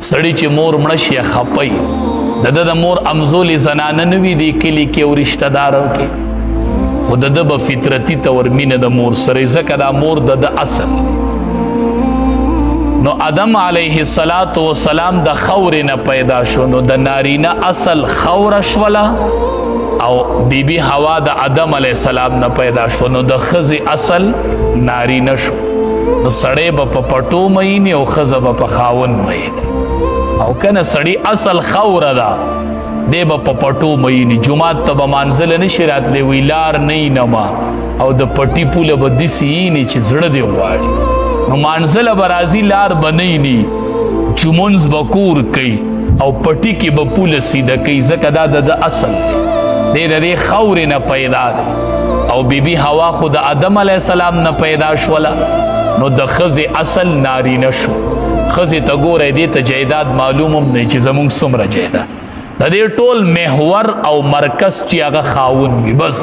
سړی چې مور مړه شي خپي د مور امزولې زنانه نه وي دی کلي کې او رشته دارو کې خو د به فطرتي طور مینه د مور سره ځکه دا مور د اصل. نو آدم علیه السلام د خاورې نه پیدا شو نو د نارینه اصل خاوره شوله او بیبي حوا د آدم علیه السلام نه پیدا شو نو د ښځې اصل نارینه شو. نو سړی به په پټو مینې او ښځه به په خاوند مینې او کنه سړی اصل خاوره ده دی به په پټو مینې جومات ته به مانځله نشي راتلی وی لار نه نما او د پټي پوله به داسې یینې چې زړه دې غواړي نو مانځله به راځي لار به نه ییني چمونځ به کور کوي او پټي کې به پوله سیده کوي ځکه دا د اصل دی د دې خاورې نه پیدا دی او بیبي حوا خو د آدم علیه السلام نه پیدا شوله نو د ښځې اصل نارینه شو. ښځې ته ګوره دې ته جایداد معلوم هم دی چې زمونږ څومره جایداد د دې ټول محور او مرکز چې هغه خاوند وي بس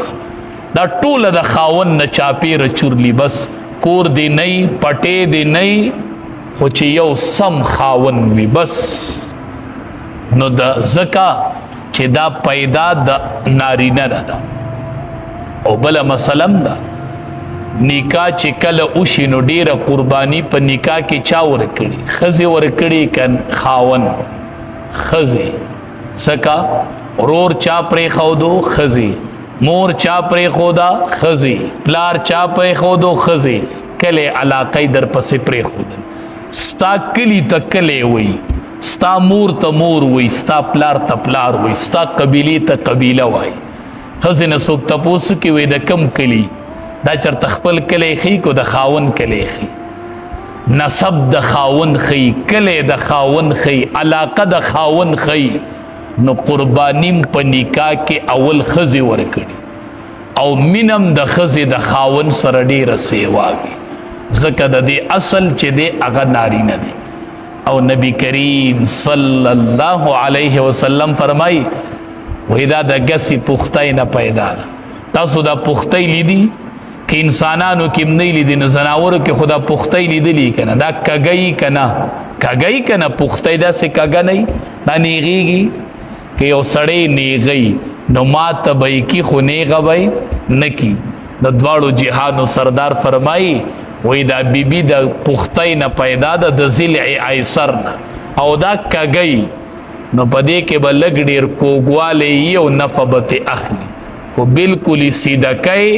دا ټوله د خاوند نه چاپېره چورلي بس کور دی نه پټې دی نه خو چې یو سم خاوند وي بس. نو د ځکه چې دا پیدا د نارینه ده او بله مسله ده نکاح چې کله وشي نو ډیره قرباني په نکاح کې چا ورکړي ښځې ورکړي که خاوند ښځې ځکه ورور چا پرېښودو ښځې مور چا پرېښوده ښځې پلار چا پرېښودو ښځې کلی علاقه یې درپسې پرېښودل ستا کلي ته کلی وی ستا مور ته مور وی ستا پلار ته پلار وی ستا قبیلې ته قبیله وای ښځې نه څوک تپوس کې وی د کم کلي دا چرته خپل کلی ښي کو د خاوند کلی ښي نسب د خاوند ښي کلی د خاوند ښي علاقه د خاوند ښي نو قربانیم په نکاح کې اول ښځې ورکړي او مینم د ښځې د خاوند سره ډېره سیوا وي ځکه د دې اصل چې دی هغه نارینه دی. او نبی کریم صلی الله علیه وسلم فرمایي وایي دا د ګسې پختۍ نه پیدا ده. تاسو دا پختۍ لیدي که انسانانو کې هم نه لیدي نو ځناورو کې خو دا پختۍ لیدلي که نه دا کږی که نه کږی که نه پختۍ داسې کږه نه دا نیغېږي که یو سړی نیغی نو ماته به یې کي خو نیغه به نه کي. د دواړو جهانو سردار فرمایي وایي دا بیبي د پختۍ نه پیدا ده د ضلع ایسر نه او دا کږی نو په دې کې به لږ ډېر کوږوالی یي او نفع به ترې اخلي خو بلکل یې سیده کوي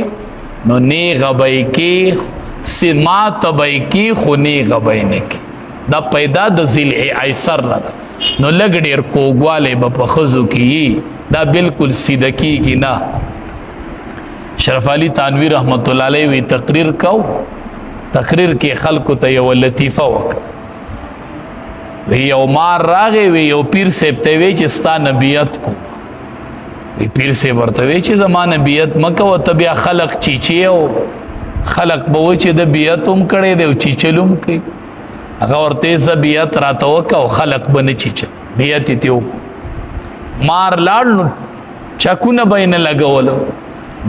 نو نیغه به یې کي ماته به یې کي خو نیغه به یې نه کي دا پیدا د ضلع ایسر نه ده نو لږ ډېر کوږوالی به په ښځو کې یي دا بلکل سیده کېږي نه. شرف علي تانوي رحمت الله علیه وی تقریر کو تقریر کې خلکو ته یوه لطیفه وکړه وی یو مار راغی وی یو پیر صاحب ته وی چې ستا نبیت کو وی پیر صاحب ورته وی چې زما نبیت مه کوه ته بیا خلق چیچې او خلق به وایي چې د بیت هم کړی دی او چیچل هم کوي هغه ورته زه بیت راته وکړه او خلق به نه چیچل بیت یې ترې وکړو مار لاړ نو چکونه به یې نه لګولو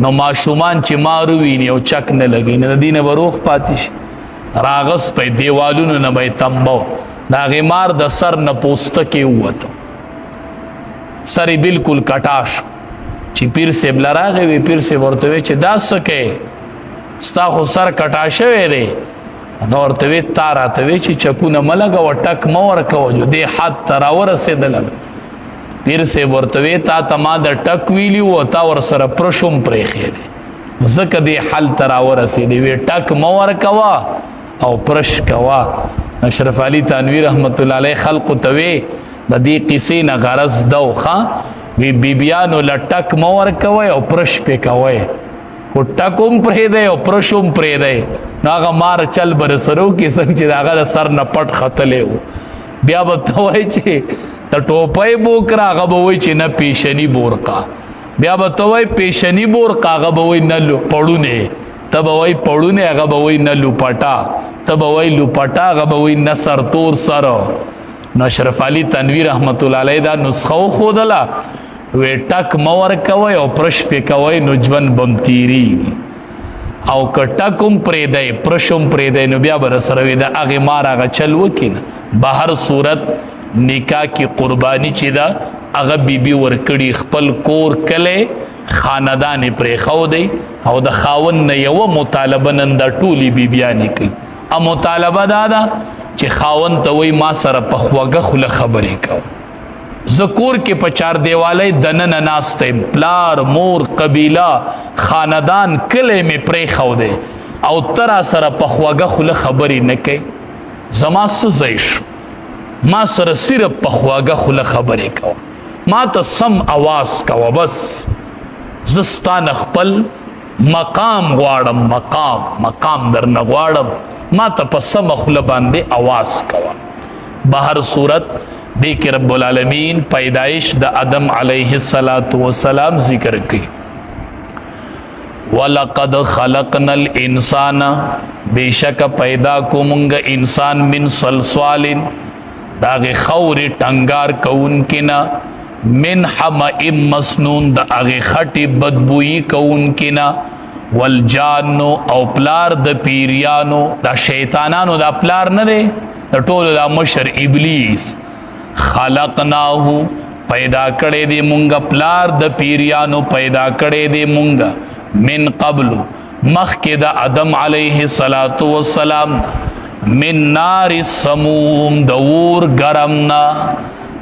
نو ماشومان چې مار وویني او چک نه لګوي نو د دې نه به روغ پاتې شي راغس په دیوالونو نه به یې تمبه د هغې مار د سر نه پوستکې ووته سر یې بلکل کټا شو چې پیر صاحب له راغی وی پیر صاحب ورته وی چې دا څه کوې ستا خو سر کټا شوی دی هغه ورته وی تا راته وی چې چکونه مه لګوه ټک مه ورکوه جو دې حد ته راورسېدله پیر صاحب ورته وی تا ته ما د ټک ویلي و تا ورسره پرش هم پرېښی دی ځکه دې حل ته راورسېدې وی ټک مه ورکوه او پرش کوه. اشرف علي تانوي رحمت الله علیه خلقو ته وی د دې قصې نه غرض ده ښه وی بیبیانو له ټک مه ورکوئ او پرش پې کوئ خو ټک هم پرېږدئ او پرش هم پرېږدئ نو هغه مار چل به رسره وکړي څنګه چې د هغه د سر نه پټ ختلی و بیا به ته وایي چې ته ټوپۍ بوکړه هغه به وایي چې نه پیشني بورقه بیا به ته وایي پیشني بورقه هغه به وایي نه پړونې ته به وایي پړونې هغه به وایي نه لوپټه ته به وایي لوپټه هغه به وایي نه سرتور سر نو اشرف علي تنوي رحمت الله علیه دا نسخه وښودله وی ټک مه ورکوئ او پرش پې کوئ نو ژوند به م تېرېږي او که ټک هم پرېږدئ پرش هم پرېږدئ نو بیا به رسره وي د هغې مار هغه چل وکړي نه به هر صورت نکاح کی قربانی چې دا هغه بیبي ورکړي خپل کور کله خاندان پرې خو دی او د خاون نه یو مطالبه نن د ټولي بیبيانی کوي ا مطالبه دا ده چې خاون ته وای ما سره په خواږه خله خبرې کو ذکور کې په چار دیوالې دنن ناسته پلار مور قبیله خاندان کله می پرې خو دی او تر سره په خواږه خله خبرې نه کوي زما سزایش ما سره صرف په خواږه خله خبرې کو ما ته سم आवाज کو بس زستان خپل مقام غواړم مقام در نه غواړم ما ته په سم خله باندې आवाज کوا بهر صورت دې کې رب العالمین پیدائش د آدم علیه السلام ذکر کړي ولقد خلقنا الانسان بیشک پیدا کومنګ انسان من صلصال داغه خور ټنګار کون کنا من حمئ مسنون د اغه خټي بدبوئی کون کنا والجان او پلار د پیریانو د شیطانانو د پلار نه دی د ټولو د مشر ابلیس خلقناه پیدا کړي دی مونږه پلار د پیریانو پیدا کړي دی مونږه من قبل مخکې د آدم علیه السلام من نار السموم د اور ګرمنا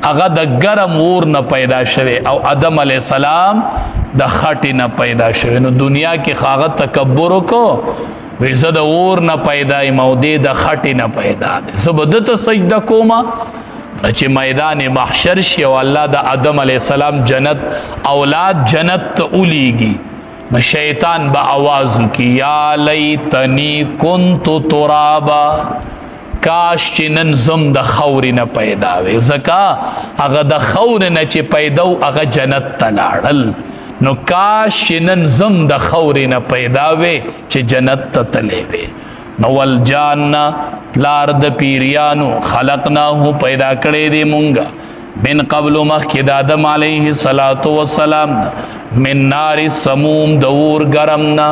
هغه د ګرم اور نه پیدا شوه او آدم علیه السلام د خټې نه پیدا شوه نو دنیا کې خاغه تکبر وکړو وې زه د اور نه پیدا یم او د خټې نه پیدا ده زبدت سجده کوما چې میدان محشر شي او الله د آدم علیه السلام جنت اولاد جنت ته اولیږي نو شیطان با आवाज کی یا لیتنی کنت ترابا کاش چې نن زم د خور نه پیدا وې زکا هغه د خور نه چې پیدا او هغه جنت ته لاړل نو کاش چې نن زم د خور نه پیدا وې چې جنت ته تلې وې نو ول جان پلار د پیریانو خلقناه پیدا کړې دې مونږه من قبل مخکې د آدم علیه السلام من نار السموم د اور ګرمنا